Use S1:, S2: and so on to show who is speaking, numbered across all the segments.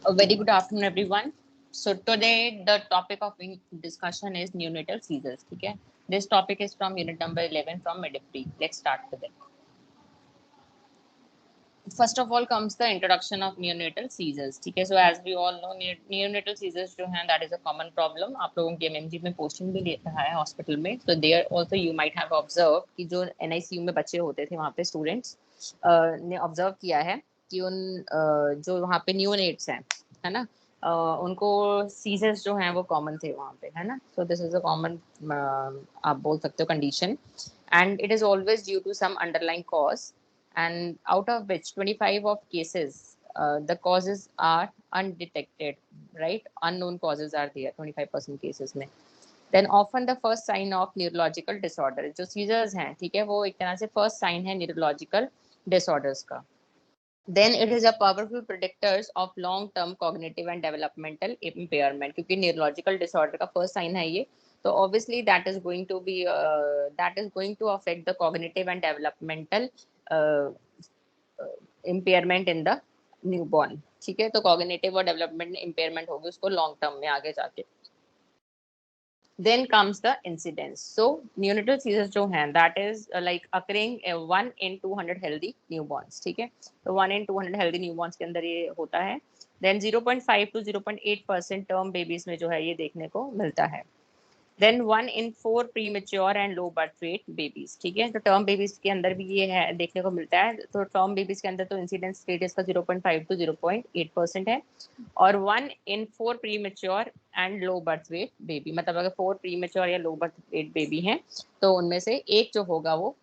S1: A very good afternoon, everyone. So today the topic of discussion is neonatal seizures. Okay, this topic is from unit number 11 from midwifery. Let's start with it. First of all comes the introduction of neonatal seizures. ठीक है, so as we all know neonatal seizures जो हैं that is a common problem. आप लोगों के MMG में posting भी ले रहा है हॉस्पिटल में. So there also you might have observed कि जो NICU में बच्चे होते थे वहाँ पे स्टूडेंट्स ने ऑब्जर्व किया है कि उन जो वहाँ पे न्यूनेट्स हैं, है ना, उनको सीजर्स जो हैं वो कॉमन थे वहाँ पे, है ना. So this is a common आप बोल सकते हो condition, and it is always due to some underlying cause, and out of which 25 of cases the causes are undetected, right? Unknown causes are there 25% cases में. Then often the first sign of neurological disorder, जो seizures हैं, ठीक है, वो एक तरह से first sign है neurological disorders का. Then it is a powerful predictors of long term cognitive and developmental impairment, क्योंकि neurological disorder का first sign है ये, तो obviously that is going to affect the cognitive and developmental uh, impairment in the newborn. ठीक है, तो cognitive और development impairment होगी उसको long term में आगे जाके. Then comes the incidence. So neonatal seizures जो हैं that is like occurring 1 in 200 healthy newborns. ठीक है, तो 1 in 200 healthy newborns के अंदर ये होता है. Then 0.5 to 0.8% term babies में जो है ये देखने को मिलता है. Then 1 in 4 premature and low birth weight babies. ठीक है, तो टर्म बेबीज के अंदर भी ये है देखने को मिलता है. तो टर्म बेबीज के अंदर तो इंसिडेंस रेट इसका 0.5 to 0.8% है. और 1 in 4 premature and low birth weight baby, मतलब अगर 4 प्रीमेच्योर या लो बर्थ वेट बेबी हैं तो उनमें से एक जो होगा वो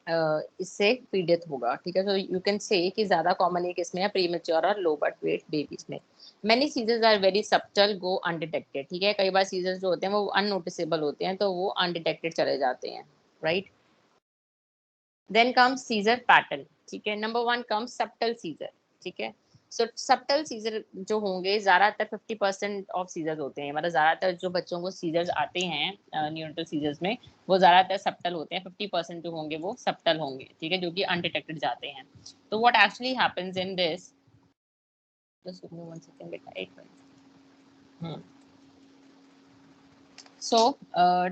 S1: इससे पीड़ित होगा. ठीक है, तो यू कैन से कि ज्यादा कॉमन एक इसमें है प्रीमेच्योर और लो बर्थ वेट बेबीज में. Many seizures are very subtle go undetected. ठीक है, कई बार सीजर्स जो होते हैं वो अननोटिसेबल होते हैं, तो वो अनडिटेक्टेड चले जाते हैं, right. Then comes seizure pattern. ठीक है, नंबर 1 कम्स सब्टल सीजर. ठीक है, सो सब्टल सीजर जो होंगे ज्यादातर 50% ऑफ सीजर्स होते हैं, मतलब ज्यादातर जो बच्चों को सीजर्स आते हैं न्यूनेटल सीजर्स में वो ज्यादातर सब्टल होते हैं. 50% जो होंगे वो सब्टल होंगे, ठीक है, जो कि अनडिटेक्टेड जाते हैं. तो what actually happens in this, just give me 1 second बेटा, एक minute. So,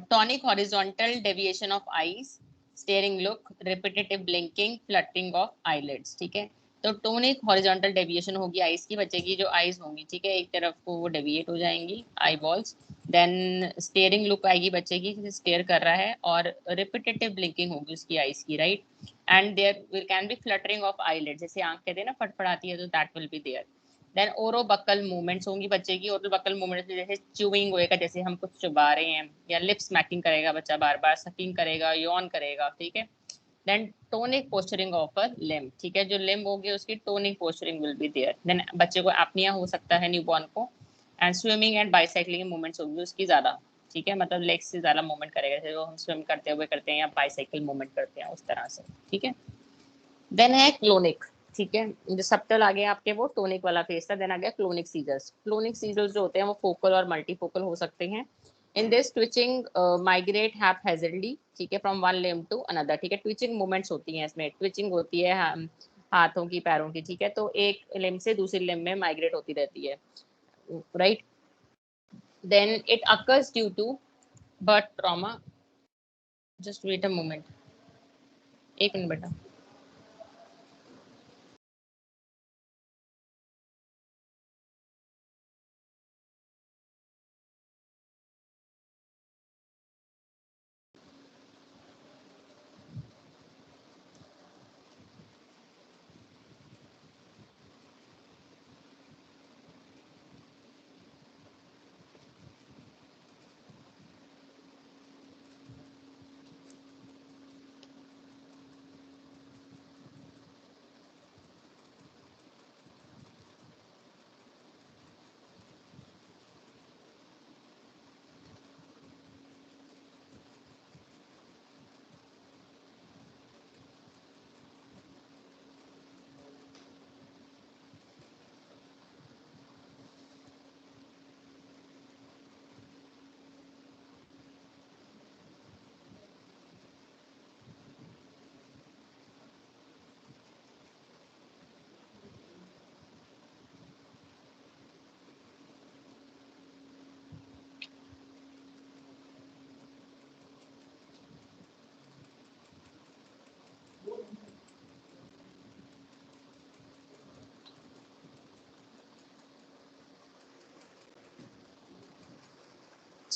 S1: tonic horizontal deviation of eyes, staring look, repetitive blinking, fluttering of eyelids. ठीक है, तो टोनिक हॉरिजॉन्टल डेविएशन होगी आईज की, बच्चे की जो आईज होंगी, ठीक है, एक तरफ को वो डेविएट हो जाएंगी eyeballs. Then staring look आएगी बच्चे की, स्टेयर कर रहा है, और रिपीटेटिव ब्लिंकिंग होगी उसकी आईज की, right. And there can be fluttering of eyelid, जैसे आंख कहते हैं ना फटफड़ाती है, तो that will be there. Then orobuccal movements होंगी बच्चे की. ओरोबकल मूवमेंट्स जैसे च्यूइंग होएगा, जैसे हम कुछ चुबा रहे हैं, या लिप स्मैकिंग करेगा बच्चा, बार बार सकिंग करेगा, यॉन करेगा. ठीक है, then tonic posturing of a limb. ठीक है, जो लिम्ब होगी उसकी tonic posturing will be there. Then बच्चे को एपनिया हो सकता है न्यूबॉर्न को. And swimming and bicycling movements होगी उसकी ज्यादा. ठीक है, मतलब लेग्स से ज्यादा मूवमेंट करेगा, जैसे जो हम स्विम करते हुए करते हैं या बाइसाइकिल मूवमेंट करते हैं उस तरह से. ठीक है, देन है क्लोनिक. ठीक है, जो सबटल आ गया आपके वो टोनिक वाला फेस था. देन आ गया क्लोनिक सीजर्स. क्लोनिक सीजर्स जो होते हैं वो फोकल और मल्टीफोकल हो सकते हैं. In this twitching migrate haphazardly, ठीक है, from one limb to another. ठीक है, ट्विचिंग मूवमेंट्स होती हैं इसमें, ट्विचिंग होती है हाथों की पैरों की. ठीक है, तो एक लिम्ब से दूसरी लिम्ब में माइग्रेट होती रहती है, right. Then it occurs due to birth trauma. Just wait a moment, एक मिनट बेटा.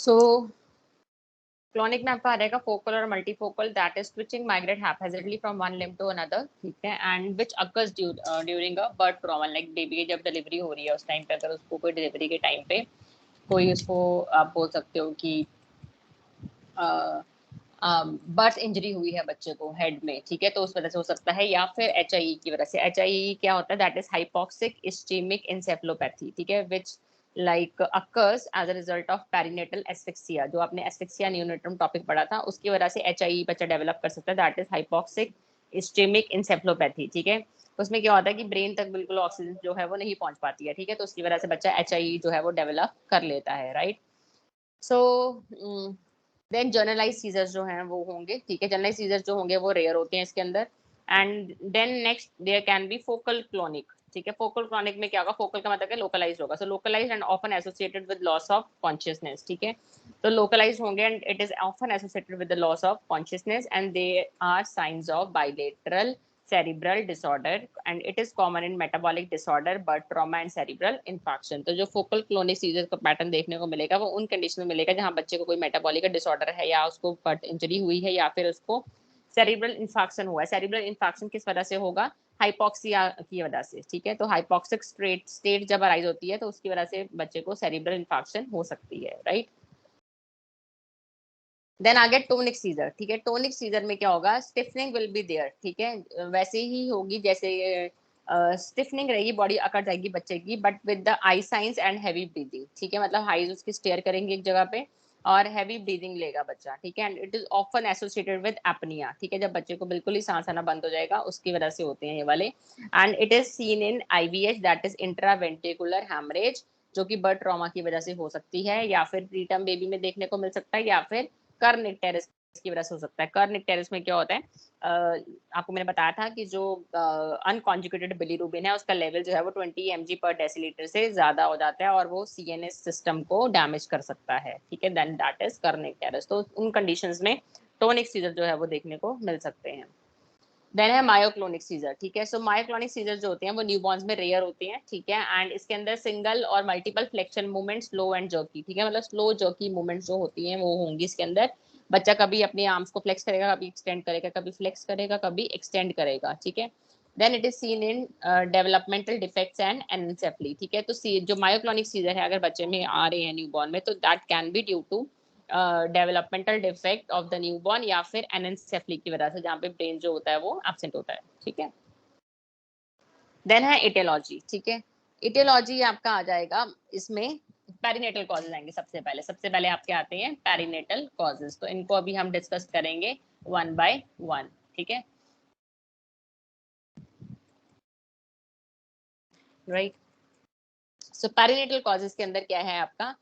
S1: सो क्लॉनिक में आपका आ रहेगा फोकल और multifocal, that is switching migrate haphazardly from one limb to another, ठीक है, and which occurs during a birth trauma, like baby की जब डिलीवरी हो रही है उस टाइम पे, अगर उसको कोई डिलीवरी के टाइम पे कोई उसको आप बोल सकते हो कि बर्थ इंजरी हुई है बच्चे को हेड में, ठीक है, तो उस वजह से हो सकता है, या फिर एचआईई की वजह से। एचआईई क्या होता है, that is hypoxic ischaemic encephalopathy, ठीक है, which like occurs as a result of perinatal asphyxia. जो आपने एस्फिक्सिया नियोनेटम टॉपिक पढ़ा था, उसकी वजह से एचआईई बच्चा डेवलप कर सकता है, that is hypoxic ischaemic encephalopathy, ठीक है। उसमें क्या होता है कि ब्रेन तक बिल्कुल ऑक्सीजन जो है वो नहीं पहुंच पाती है, ठीक है, तो उसकी वजह से बच्चा एचआईई जो है वो डेवलप कर लेता है, right. So then generalise seizures जो हैं वो होंगे, ठीक है, जनरलाइज सीजर्स जो होंगे वो रेयर होते हैं इसके अंदर। And then next there can be focal clonic, ठीक है। फोकल क्लोनिक में क्या होगा, फोकल का मतलब है लोकलाइज होगा, so localise and often associated with loss of consciousness, ठीक है, तो लोकलाइज होंगे and it is often associated with the loss of consciousness and they are signs of bilateral cerebral disorder and it is common in metabolic disorder but trauma and cerebral infarction। तो जो focal clonic scissor का pattern देखने को मिलेगा वो उन condition में मिलेगा जहां बच्चे को कोई मेटाबॉलिक डिसऑर्डर है, या उसको बर्थ इंजरी हुई है, या फिर उसको सेरिब्रल इन्फाक्शन हुआ है। सेरिब्रल इन्फाक्शन किस वजह से होगा, हाइपोक्सिया की वजह से, ठीक है, तो हाइपोक्सिक स्टेट जब अराइज होती है तो उसकी वजह से बच्चे को सेरिब्रल इन्फाक्शन हो सकती है, राइट। देन आगे टोनिक सीजर, ठीक है, टोनिक सीजर में क्या होगा, स्टिफनिंग विल बी देयर, ठीक है, वैसे ही होगी जैसे स्टिफनिंग रहेगी, बॉडी अकड़ जाएगी बच्चे की, but with the I science and heavy breathing, ठीक है, मतलब हाइज उसकी स्टेयर करेंगे एक जगह पे और हैवी ब्रीदिंग लेगा बच्चा, ठीक है, and it is often associated with apnoea, ठीक है, जब बच्चे को बिल्कुल ही सांस आना बंद हो जाएगा उसकी वजह से होते हैं ये वाले। And it is seen in IVH, that is intraventricular haemorrhage, जो कि बर्थ ट्रॉमा की वजह से हो सकती है, या फिर प्रीटर्म बेबी में देखने को मिल सकता है, या फिर कर्निक टेरेस की वजह से हो सकता है। कर्निक टेरेस में क्या होता है, आपको मैंने बताया था कि जो अनकॉन्जुगेटेड बिलीरुबिन है उसका लेवल जो है वो 20 mg पर डेसीलीटर से ज्यादा हो जाता है और वो सीएनएस सिस्टम को डैमेज कर सकता है, ठीक है, then that is kernicterus. तो उन कंडीशंस में टोनिक सीजर जो है वो देखने को मिल सकते हैं। देन है मायोक्लोनिक सीजर, ठीक है, सो मायोक्लोनिक सीजर जो होते हैं वो न्यूबॉर्न्स में रेयर होते हैं, ठीक है, एंड इसके अंदर सिंगल और multiple flexion movement, slow and jerky, ठीक है, मतलब स्लो जर्की मूवमेंट्स जो होती हैं वो होंगी इसके अंदर। बच्चा कभी अपने आर्म्स को फ्लेक्स करेगा, कभी एक्सटेंड करेगा, कभी फ्लेक्स करेगा, कभी एक्सटेंड करेगा, ठीक है। Then it is seen in developmental defects and anencephaly, ठीक है, तो जो मायोक्लोनिक सीजर है अगर बच्चे में आ रहे हैं न्यूबॉर्न में, तो that can be due to developmental defect of the newborn या फिर एनेंसेफली की वजह से, जहाँ पे ब्रेन जो होता है वो एब्सेंट होता है, ठीक है। देन है इटियोलॉजी, ठीक है, इटियोलॉजी आपका आ जाएगा इसमें पेरिनेटल कॉजेज आएंगे सबसे पहले आपके आते हैं पेरिनेटल कॉजेज, तो इनको अभी हम डिस्कस करेंगे वन बाय वन, ठीक है, राइट। सो पेरिनेटल कॉजेज के अंदर क्या है आपका,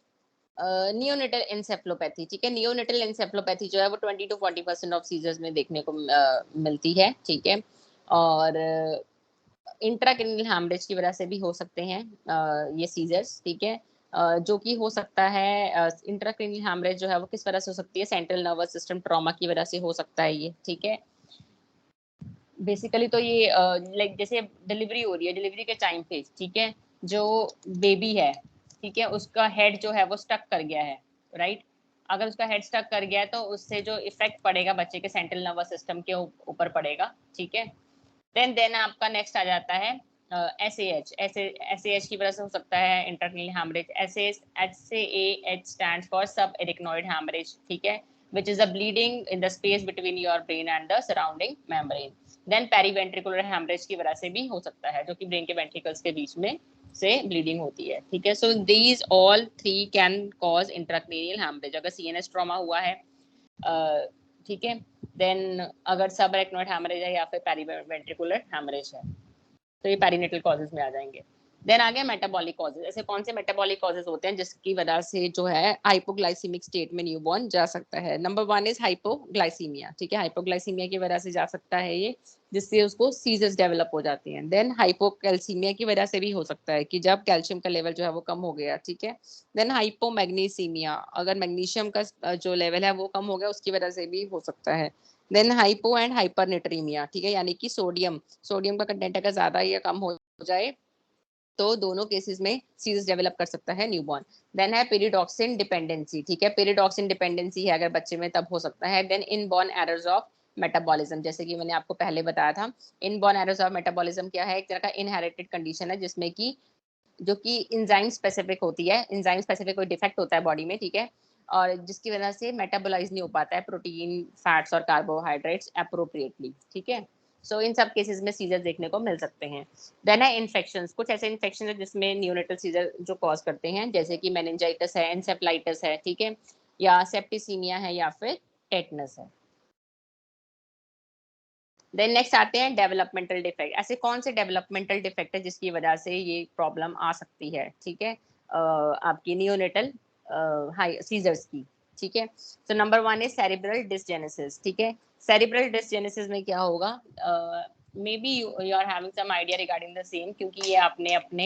S1: नियोनेटल एन्सेफलोपैथी, ठीक है, नियोनेटल एन्सेफलोपैथी जो है वो 20 to 40% ऑफ सीजर्स में देखने को मिलती है, ठीक है, और इंट्राक्रेनियल हैमरेज की वजह से भी हो सकते हैं ये सीजर्स, ठीक है, जो कि हो सकता है इंट्राक्रेनियल हैमरेज जो है वो किस वजह से हो सकती है, सेंट्रल नर्वस सिस्टम ट्रॉमा की वजह से हो सकता है ये, ठीक है। बेसिकली तो ये लाइक जैसे डिलीवरी हो रही है, डिलीवरी के टाइम पे, ठीक है, जो बेबी है, ठीक है, उसका हेड जो है वो स्टक कर गया है, राइट। अगर उसका हेड स्टक कर गया है तो उससे जो इफेक्ट पड़ेगा बच्चे के सेंट्रल नर्वस सिस्टम के ऊपर पड़ेगा, ठीक है। देन आपका नेक्स्ट आ जाता है एस ए एच की वजह से हो सकता है internal haemorrhage. H stands for सब एरिकनॉइड हैमरेज, ठीक है, which is a bleeding in the space between your brain and the surrounding membrane। Then periventricular haemorrhage की वजह से भी हो सकता है, जो कि ब्रेन के वेंट्रिकल्स के बीच में से ब्लीडिंग होती है, ठीक है। So these all three can cause intracranial haemorrhage अगर सीएनएस ट्रॉमा हुआ है, ठीक है, देन अगर सब एरेक्नॉइड हैमरेज है या फिर पेरीवेंट्रिकुलर हैमरेज है, तो ये पेरिनेटल कॉजेज में आ जाएंगे। देन आ गया मेटाबॉलिक कॉजेज। ऐसे कौन से मेटाबॉलिक कॉजेज होते हैं जिसकी वजह से जो है हाइपोग्लाइसीमिक स्टेट में न्यूबॉर्न जा सकता है। नंबर 1 इज हाइपोग्लाइसीमिया, ठीक है, हाइपोग्लाइसीमिया की वजह से जा सकता है ये, जिससे उसको सीजर्स डेवलप हो जाती हैं। देन हाइपोकैल्सीमिया की वजह से भी हो सकता है कि जब कैल्शियम का लेवल जो है वो कम हो गया, ठीक है। देन हाइपोमैग्नीसीमिया, अगर मैग्नीशियम का जो लेवल है वो कम हो गया उसकी वजह से भी हो सकता है। देन हाइपो एंड हाइपरनेट्रीमिया, ठीक है, यानी कि सोडियम का कंटेंट अगर ज्यादा या कम हो जाए तो दोनों केसेस में सीजर्स डेवलप कर सकता है न्यूबॉर्न। देन है पेरिडॉक्सिन डिपेंडेंसी, ठीक है, पेरिडॉक्सिन डिपेंडेंसी है अगर बच्चे में तब हो सकता है। Then inborn errors of metabolism, जैसे कि मैंने आपको पहले बताया था, इनबॉर्न एरर्स ऑफ मेटाबॉलिज्म क्या है, एक तरह का इनहेरिटेड कंडीशन है जिसमें कि जो कि इंजाइम स्पेसिफिक होती है, इंजाइम स्पेसिफिक कोई डिफेक्ट होता है बॉडी में, ठीक है, और जिसकी वजह से मेटाबोलाइज नहीं हो पाता है प्रोटीन, फैट्स और कार्बोहाइड्रेट्स अप्रोप्रिएटली, ठीक है। सो इन सब केसेस में सीजर देखने को मिल सकते हैं। देन है इन्फेक्शंस, कुछ ऐसे इन्फेक्शन है जिसमें न्यूनेटल सीजर जो कॉज करते हैं, जैसे कि मेनिंजाइटिस है, एंसेफ्लाइटिस है, ठीक है, या सेप्टिसीमिया है, या फिर टेटनस है। देन नेक्स्ट आते हैं डेवलपमेंटल डिफेक्ट। ऐसे कौन से डेवलपमेंटल डिफेक्ट है जिसकी वजह से ये प्रॉब्लम आ सकती है, ठीक है, आपकी नियोनेटल हाई सीजर्स की, ठीक है। तो नंबर 1 है सेरिब्रल डिसजेनेसिस, ठीक है। सेरिब्रल डिसजेनेसिस में क्या होगा, maybe you are having some idea regarding the same, क्योंकि ये आपने अपने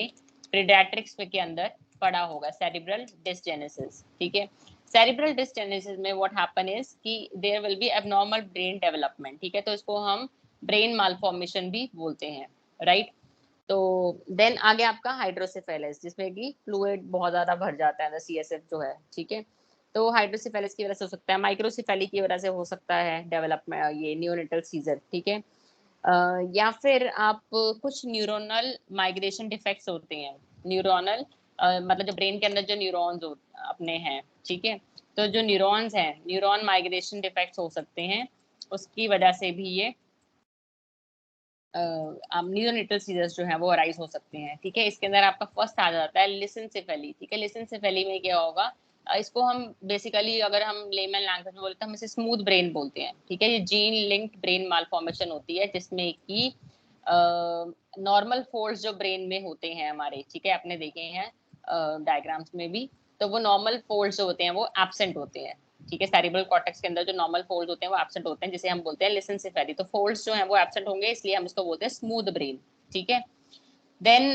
S1: पीडियाट्रिक्स के अंदर पढ़ा होगा सेरिब्रल डिसजेनेसिस, ठीक है। सेरिब्रल डिसजेनेसिस में व्हाट हैपन इज कि there will be abnormal brain development, ठीक है, तो इसको हम ब्रेन मालफॉर्मेशन भी बोलते हैं, राइट। तो देन आगे आपका हाइड्रोसेफेलस, जिसमें कि फ्लूइड बहुत ज्यादा भर जाता है, सीएसएफ जो है, ठीक है। तो हाइड्रोसेफेलस की वजह से हो सकता है, माइक्रोसेफेली की वजह से हो सकता है डेवलपमेंट ये नियोनेटल सीजर, ठीक है। या फिर आप कुछ न्यूरोनल माइग्रेशन डिफेक्ट्स होते हैं, न्यूरोनल मतलब जो ब्रेन के अंदर जो न्यूरॉन्स अपने हैं, ठीक है, तो जो न्यूरॉन्स हैं, न्यूरॉन माइग्रेशन डिफेक्ट्स हो सकते हैं, उसकी वजह से भी ये नियोनेटल सीजर्स जो है वो अराइज हो सकते हैं, ठीक है। इसके अंदर आपका फर्स्ट आ जाता है लिसेंसेफेली, ठीक है। लिसेंसेफेली में क्या होगा, इसको हम बेसिकली अगर हम लेमन लैंग्वेज में बोलते हैं, हम इसे स्मूथ ब्रेन बोलते हैं, ठीक है। ये जीन लिंक्ड ब्रेन मालफॉर्मेशन होती है जिसमें कि नॉर्मल फोल्ड्स जो ब्रेन में होते हैं हमारे, ठीक है, आपने देखे हैं डायग्राम्स में भी, तो वो नॉर्मल फोल्ड्स जो होते हैं वो एब्सेंट होते हैं, ठीक है। सेरिब्रल कॉर्टेक्स के अंदर जो नॉर्मल फोल्ड होते हैं वो एब्सेंट होते हैं, जिसे हम बोलते हैं लिसेंसेफेली। तो फोल्ड्स जो हैं वो एब्सेंट होंगे, इसलिए हम इसको बोलते हैं स्मूथ ब्रेन, ठीक है। देन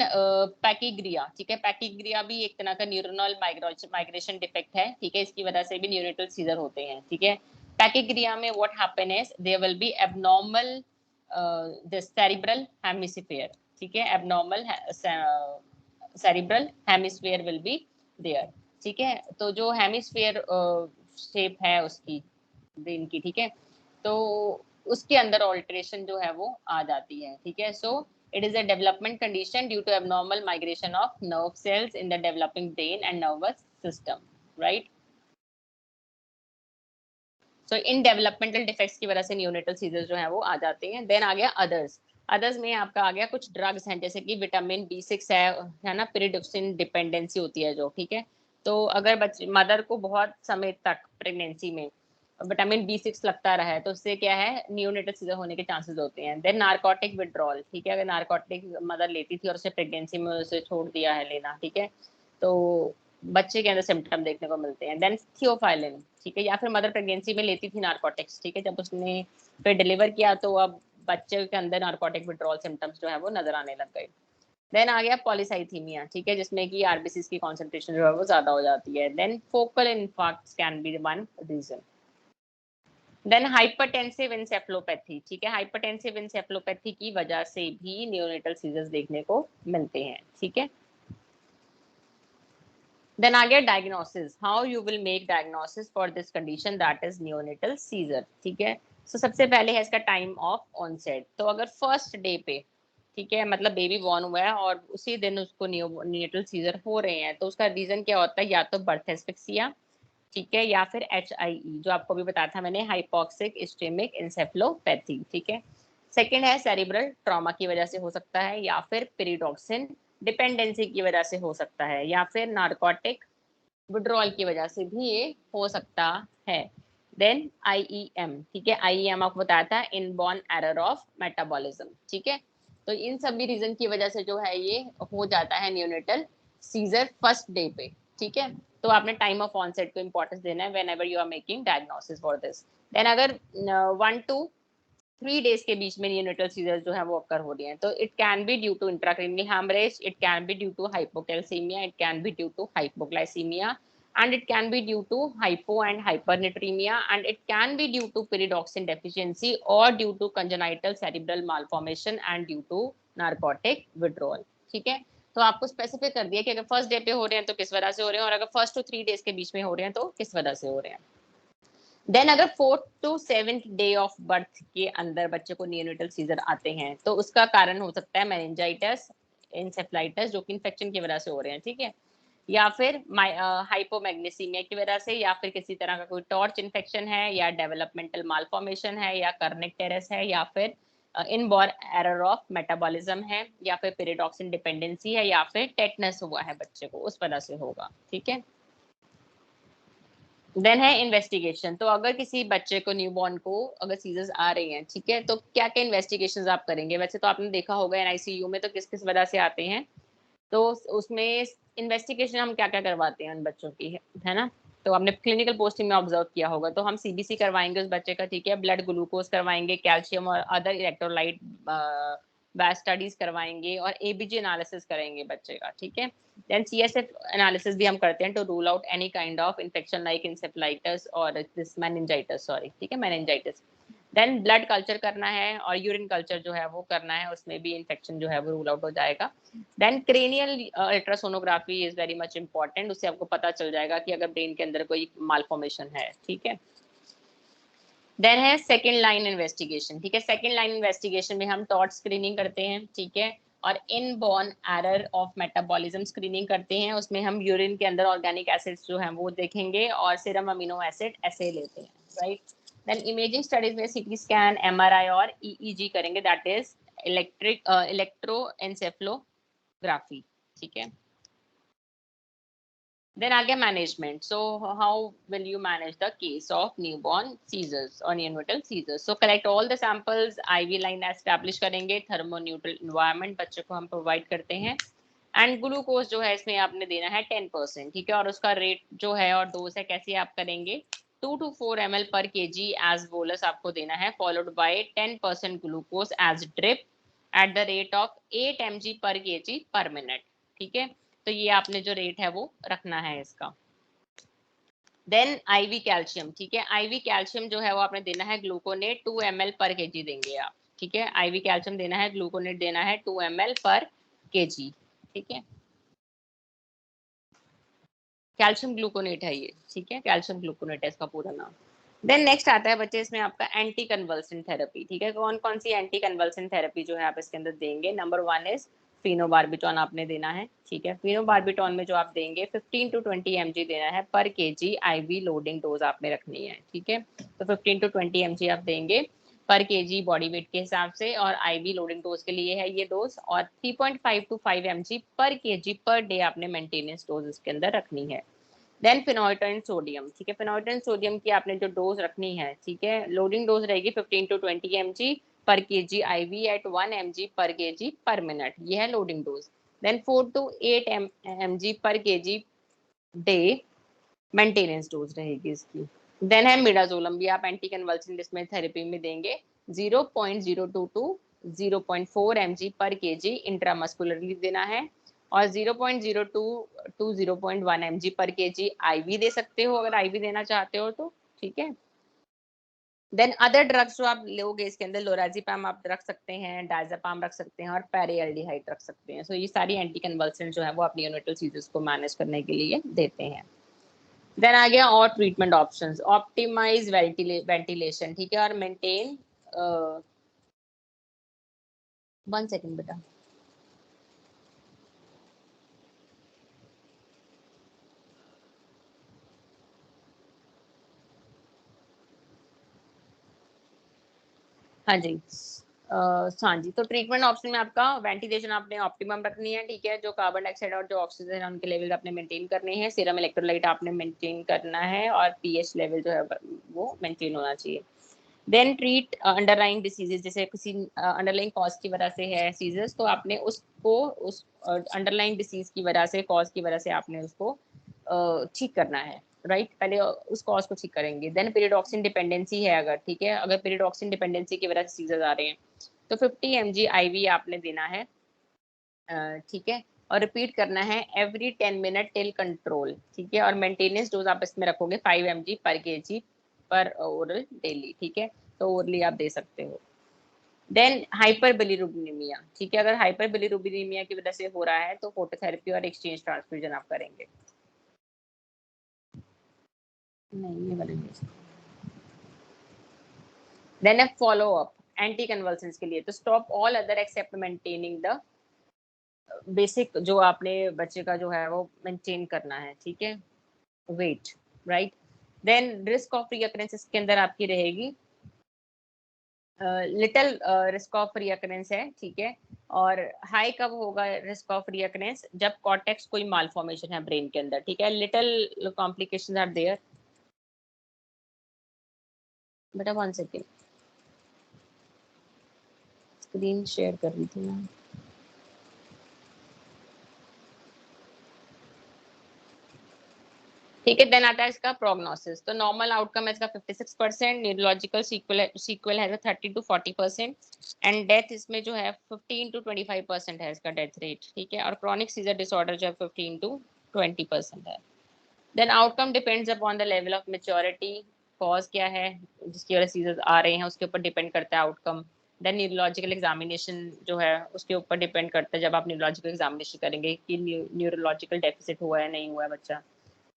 S1: पैकीग्रिया, ठीक है, पैकीग्रिया भी एक तरह का न्यूरोनल माइग्रेशन डिफेक्ट है, ठीक है, इसकी वजह से भी न्यूरेटल सीजर होते हैं, ठीक है। पैकीग्रिया में what happen is there will be abnormal this cerebral hemisphere, ठीक है, abnormal cerebral hemisphere will be there, ठीक है। तो जो हेमिस्फीयर शेप है उसकी ब्रेन की, ठीक है, तो उसके अंदर ऑल्टरेशन जो है वो आ जाती है, ठीक है। सो it is a development condition due to abnormal migration of nerve cells in the developing brain and nervous system, right? So in developmental defects की वजह से neonatal seizures जो है वो आ जाते हैं। Then आ गया others, others में आपका आ गया कुछ ड्रग्स हैं, जैसे कि विटामिन B6 है ना, pyridoxine डिपेंडेंसी होती है जो, ठीक है। तो अगर बच्चे मदर को बहुत समय तक प्रेगनेंसी में विटामिन B6 लगता रहा है तो उससे क्या है, नियोनेटल सीजर होने के चांसेस होते हैं। देन नारकोटिक विड्रॉल, ठीक है, अगर नारकोटिक मदर लेती थी और उसे प्रेगनेंसी में उसे छोड़ दिया है लेना, ठीक है, तो बच्चे के अंदर सिम्टम देखने को मिलते हैं। देन थियोफाइलिन, ठीक है, या फिर मदर प्रेगनेंसी में लेती थी नारकोटिक्स, ठीक है, जब उसने फिर डिलीवर किया तो अब बच्चे के अंदर नारकोटिक विड्रॉल सिम्टम्स जो है वो नजर आने लग गए। देन आ गया पॉलीसाइथीमिया, ठीक है, जिसमें कि आरबीसी की कॉन्सेंट्रेशन जो है वो ज्यादा हो जाती है। Then focal infarct can be one region. Then hypertensive encephalopathy, ठीक है, हाइपरटेंसिव इंसेफ्लोपैथी की वजह से भी नियोनेटल सीजर्स देखने को मिलते हैं, ठीक है। देन आ गया diagnosis, how you will make diagnosis for this condition that is neonatal seizure, ठीक है। सो सबसे पहले है इसका टाइम ऑफ ऑनसेट। तो अगर फर्स्ट डे पे, ठीक है, मतलब बेबी बॉर्न हुआ है और उसी दिन उसको नियोनेटल सीजर हो रहे हैं, तो उसका रीजन क्या होता है, या तो बर्थ एस्फिक्सिया, ठीक है, या फिर HIE जो आपको भी बताया था मैंने, हाइपोक्सिक इस्केमिक इंसेफ्लोपैथी, ठीक है। सेकंड है सेरिब्रल ट्रॉमा की वजह से हो सकता है, या फिर पेरिडॉक्सिन डिपेंडेंसी की वजह से हो सकता है, या फिर नार्कोटिक विड्रॉल की वजह से भी ये हो सकता है। देन IEM, ठीक है, IEM आपको बताया था, इनबॉर्न एरर ऑफ मेटाबॉलिज्म, ठीक है। तो इन सभी रीजन की वजह से जो है ये हो जाता है नियोनेटल सीजर फर्स्ट डे पे, ठीक है। तो आपने टाइम ऑफ ऑनसेट को इंपॉर्टेंस देना है whenever you are making diagnosis for this. Then अगर 1 to 3 days के बीच में नियोनेटल सीजर जो है वो अकर हो रही हैं, तो it can be due to intracranial haemorrhage, it can be due to hypocalcaemia, it can be due to hypoglycaemia, and it can be due to hypo and hypernatremia, and it can be due to pyridoxine deficiency or due to congenital cerebral malformation and due to narcotic withdrawal, ठीक है। तो आपको specific कर दिया कि अगर first day पे हो रहे हैं तो किस वजह से हो रहे हैं, और अगर फर्स्ट टू 3 डेज के बीच में हो रहे हैं तो किस वजह से हो रहे हैं। देन अगर 4th to 7th day of birth के अंदर बच्चे को नियोनेटल सीजर आते हैं तो उसका कारण हो सकता है मेनिंजाइटिस, इंसेफ्लाइटिस, जो कि इन्फेक्शन की वजह से हो रहे हैं, ठीक है, या फिर हाइपोमैग्नीसीमिया की वजह से, या फिर किसी तरह का कोई टॉर्च इन्फेक्शन है, या डेवलपमेंटल मालफॉर्मेशन है, या कर्निक टेरेस है, या फिर इनबॉर्न एरर ऑफ मेटाबॉलिज्म है, या फिर पेरिडॉक्सिन डिपेंडेंसी है, या फिर टेटनस हुआ है बच्चे को, उस वजह से होगा, ठीक है। देन है इन्वेस्टिगेशन। तो अगर किसी बच्चे को न्यूबॉर्न को अगर सीजर्स आ रही हैं, ठीक है, तो क्या क्या इन्वेस्टिगेशंस आप करेंगे। वैसे तो आपने देखा होगा एनआईसीयू में तो किस किस वजह से आते हैं, तो उसमें इन्वेस्टिगेशन हम क्या क्या करवाते हैं उन बच्चों की, है ना। तो आपने क्लिनिकल पोस्टिंग में ऑब्जर्व किया होगा, तो हम सीबीसी करवाएंगे उस बच्चे का, ठीक है, ब्लड ग्लूकोज करवाएंगे, कैल्शियम और अदर इलेक्ट्रोलाइट बैच स्टडीज करवाएंगे, और एबीजी एनालिसिस करेंगे बच्चे का, ठीक है। देन सीएसएफ एनालिसिस भी हम करते हैं to rule out any kind of infection like encephalitis और दिस मेनिंजाइटिस, सॉरी, ठीक है, मेनिंजाइटिस। देन ब्लड कल्चर करना है और यूरिन कल्चर जो है वो करना है, उसमें भी इन्फेक्शन जो है वो रूल आउट हो जाएगा। Then cranial ultrasonography is very much important, उससे आपको पता चल जाएगा कि अगर ब्रेन के अंदर कोई मालफॉर्मेशन है, ठीक है। देन है सेकेंड लाइन इन्वेस्टिगेशन, ठीक है। सेकेंड लाइन इन्वेस्टिगेशन में हम टॉर्च स्क्रीनिंग करते हैं, ठीक है, और inborn error of metabolism screening करते हैं, उसमें हम यूरिन के अंदर ऑर्गेनिक एसिड्स जो हैं वो देखेंगे और सीरम अमीनो एसिड ऐसे लेते हैं, राइट। देन इमेजिंग स्टडीज में सीटी स्कैन, एमआरआई और ईईजी करेंगे, दैट इज इलेक्ट्रोएन्सेफलोग्राफी, ठीक है। Then again management. So how will you manage the case of newborn seizures or neonatal seizures? So collect all the samples, IV line establish करेंगे, thermoneutral environment बच्चे को हम provide करते हैं, and glucose जो है इसमें आपने देना है 10%, ठीक है, और उसका रेट जो है और डोज है कैसे आप करेंगे, 2 to 4 ml per kg as bolus आपको देना है, followed by 10% glucose as drip at the rate of 8 mg per kg per minute, ठीक है। तो ये आपने जो रेट है वो रखना है इसका। देन आईवी कैल्शियम, ठीक है, आईवी कैल्शियम जो है वो आपने देना है ग्लूकोनेट 2 ml पर केजी देंगे आप, ठीक है, आईवी कैल्शियम देना है, ग्लूकोनेट देना है 2 ml पर केजी, ठीक है, कैल्शियम ग्लूकोनेट है ये, ठीक है, कैल्शियम ग्लूकोनेट है इसका पूरा नाम। देन नेक्स्ट आता है बच्चे इसमें आपका एंटी कन्वल्सेंट थेरेपी, ठीक है, कौन कौन सी एंटी कन्वल्सेंट थेरेपी जो है आप इसके अंदर देंगे। नंबर 1 इज फिनोबार्बिटॉन आपने देना है, ठीक है, फिनोबार्बिटॉन में जो आप देंगे 15 to 20 mg देना है पर केजी, आईवी लोडिंग डोज आपने रखनी है, ठीक है, तो 15 to 20 mg आप देंगे पर केजी बॉडी वेट के हिसाब से, और आईवी लोडिंग डोज के लिए है ये डोज, और 3.5 to 5 mg per kg per day आपने मेंटेनेंस डोज इसके अंदर रखनी है। देन फिनोइटन सोडियम, ठीक है, फिनोइटन सोडियम की आपने जो डोज रखनी है, ठीक है, लोडिंग डोज रहेगी 15 to 20 mg per kg IV at 1 mg per kg per minute, ये है loading dose. Then 4 to 8 mg per kg day maintenance dose रहेगी इसकी। देन है मिडाजोलम, भी आप एंटी कन्वल्सेंट इसमें थेरेपी में देंगे 0.022 to 0.4 mg per KG intramuscularly देना है, और 0.02 to 0.1 mg per kg ivy दे सकते हो अगर आईवी देना चाहते हो तो, ठीक है। देन अदर ड्रग्स जो आप लोगे इसके अंदर लोराजिपाम आप रख सकते हैं, डायजापाम रख सकते हैं, और पेरियल्डिहाइड रख सकते हैं। सो ये सारी एंटी कन्वल्सेंट जो है वो आप नियोनेटल सीजर्स को मैनेज करने के लिए देते हैं। देन आ गया और ट्रीटमेंट ऑप्शंस, ऑप्टिमाइज वेंटिलेशन, ठीक है, और मेंटेन 1 सेकंड बेटा। हाँ जी, हाँ जी, तो ट्रीटमेंट ऑप्शन में आपका वेंटिलेशन आपने ऑप्टिमम रखनी है, ठीक है, जो कार्बन डाइऑक्साइड और जो ऑक्सीजन है उनके लेवल आपने मेंटेन करने हैं, सीरम इलेक्ट्रोलाइट आपने मेंटेन करना है, और पीएच लेवल जो है वो मेंटेन होना चाहिए। देन ट्रीट अंडरलाइंग डिसीजेज, जैसे किसी अंडरलाइंग कॉज की वजह से है सीजर्स, तो आपने उसको उस अंडरलाइंग डिसीज की वजह से, कॉज की वजह से आपने उसको ठीक करना है, राइट, पहले उस कॉज को ठीक करेंगे। देन पीरियडॉक्सिन डिपेंडेंसी है अगर, ठीक है, अगर पीरियडॉक्सिन डिपेंडेंसी की वजह से सीजर्स आ रहे हैं तो 50 mg आईवी आपने देना है, ठीक है, और रिपीट करना है एवरी 10 मिनट टिल कंट्रोल, ठीक है, और मेंटेनेंस डोज आप इसमें रखोगे 5 mg पर केजी पर ओरल डेली, ठीक है, तो ओरली आप दे सकते हो। देन हाइपरबिलिरुबिनेमिया, ठीक है, अगर हाइपरबिलिरुबिनेमिया की वजह से हो रहा है तो फोटोथेरेपी और एक्सचेंज ट्रांसफ्यूजन आप करेंगे। नहीं ये वाले नहीं। Then a follow up anticonvulsants के लिए तो stop all other except maintaining the basic जो आपने बच्चे का जो है वो मेंटेन करना है, ठीक है, weight, right. Then risk of recurrence के अंदर आपकी रहेगी लिटिल रिस्क ऑफ रीअकरेंस है, ठीक है, और हाई कब होगा रिस्क ऑफ रीअकरेंस, जब कॉर्टेक्स कोई मालफॉर्मेशन है ब्रेन के अंदर, ठीक है, लिटिल कॉम्प्लिकेशंस आर देयर। बेटा 1 सेकेंड, स्क्रीन शेयर कर रही थी मैं। ठीक है, देन आता है इसका प्रोग्नोसिस, तो नॉर्मल आउटकम है इसका 56%, न्यूरोलॉजिकल सीक्वल है 30 to 40% एंड डेथ इसमें जो है 15 to 25% है इसका डेथ रेट, ठीक है, और क्रॉनिक सीजर डिसऑर्डर जो है 15 to 20% है। Then outcome depends upon the level of maturity, cause क्या है जिसकी वजह से सीजर्स आ रहे हैं उसके ऊपर डिपेंड करता है आउटकम। देन न्यूरोलॉजिकल एग्जामिनेशन जो है उसके ऊपर डिपेंड करता है, जब आप न्यूरोलॉजिकल एग्जामिनेशन करेंगे कि न्यूरोलॉजिकल डेफिसिट हुआ है नहीं हुआ है बच्चा।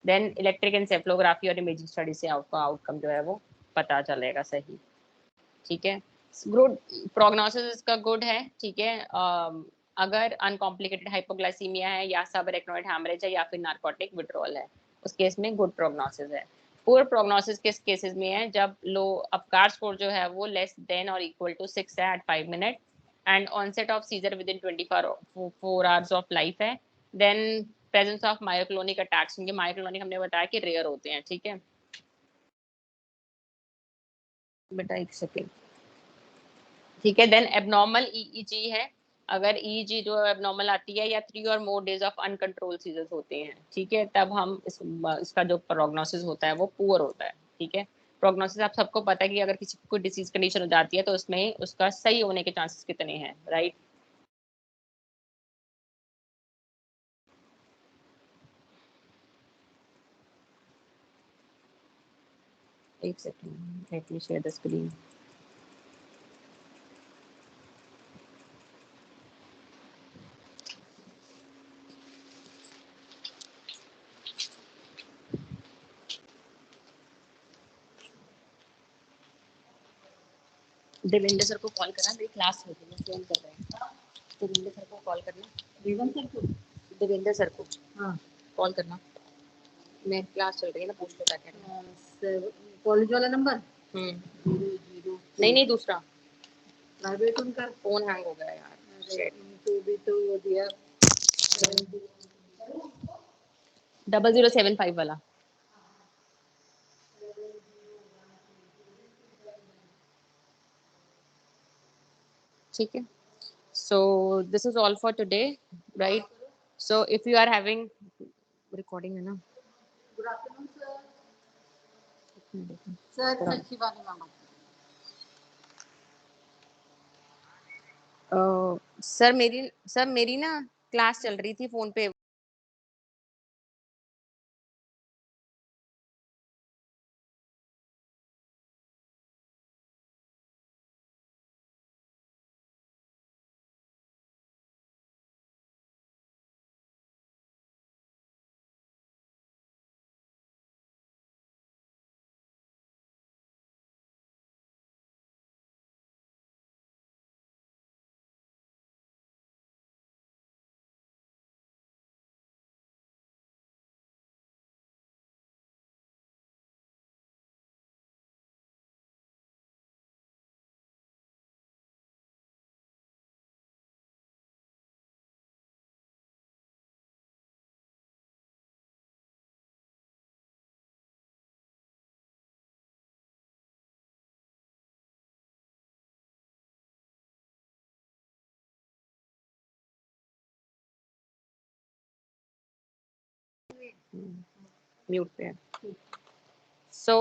S1: देन इलेक्ट्रिक एंसेफ्लोग्राफी और इमेजिंग स्टडी से आपका आउटकम जो है वो पता चलेगा सही, ठीक है। गुड प्रोग्नोसिस इसका गुड है, ठीक है, अगर अनकॉम्प्लिकेटेड हाइपोग्लाइसीमिया है या सब रेक्नोइड हैमरेज है या फिर नार्कोटिक विड्रॉल है उस केस में गुड प्रोग्नोसिस है। पुअर प्रोग्नोसिस किस केसेस में है, जब लो अपकार स्कोर जो है वो लेस देन और इक्वल टू 6 है at 5 minute and onset of seizure within 24 hours of life है। Then presence of myoclonic attacks, क्योंकि मायोक्लोनिक हमने बताया कि रेयर होते हैं, ठीक है। बेटा 1 सेकेंड, ठीक है। देन एबनॉर्मल ईईजी है, अगर ईईजी जो एबनॉर्मल आती है या 3 और more days of uncontrol seizures होते हैं, ठीक है, तब हम इसका जो प्रोग्नोसिस होता है वो पुअर होता है, ठीक है। प्रोग्नोसिस आप सबको पता है कि अगर किसी को कोई डिसीज कंडीशन हो जाती है तो उसमें उसका सही होने के चांसेस कितने हैं, राइट। एक second, let me share the screen. Devendra sir को कॉल करना, मेरी क्लास में फोन कर रहे हैं। देवेंद्र सर को कॉल करना, देवेंद्र सर को हाँ कॉल करना, मैं क्लास चल रही है ना, पूछ लो क्या कह रहे हैं। कॉलेज वाला नंबर नहीं नहीं दूसरा प्राइवेट, उनका फोन हैंग हो गया यार, तो भी तो दिया 0075 वाला, ठीक है। So this is all for today, right? So if you are having recording है ना, good afternoon sir, sir Shivani ma'am, sir मेरी ना क्लास चल रही थी फोन पे। म्यूट पे है। सो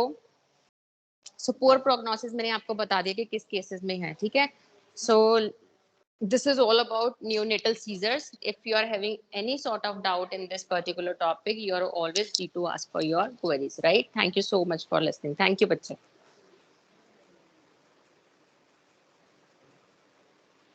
S1: पुअर प्रोग्नोसिस मैंने आपको बता दिया कि किस केसेस में है, ठीक है। सो this is all about neonatal seizures. If you are having any sort of doubt in this particular topic, you are always free to ask for your queries, right? Thank you so much for listening. Thank you, bachcha.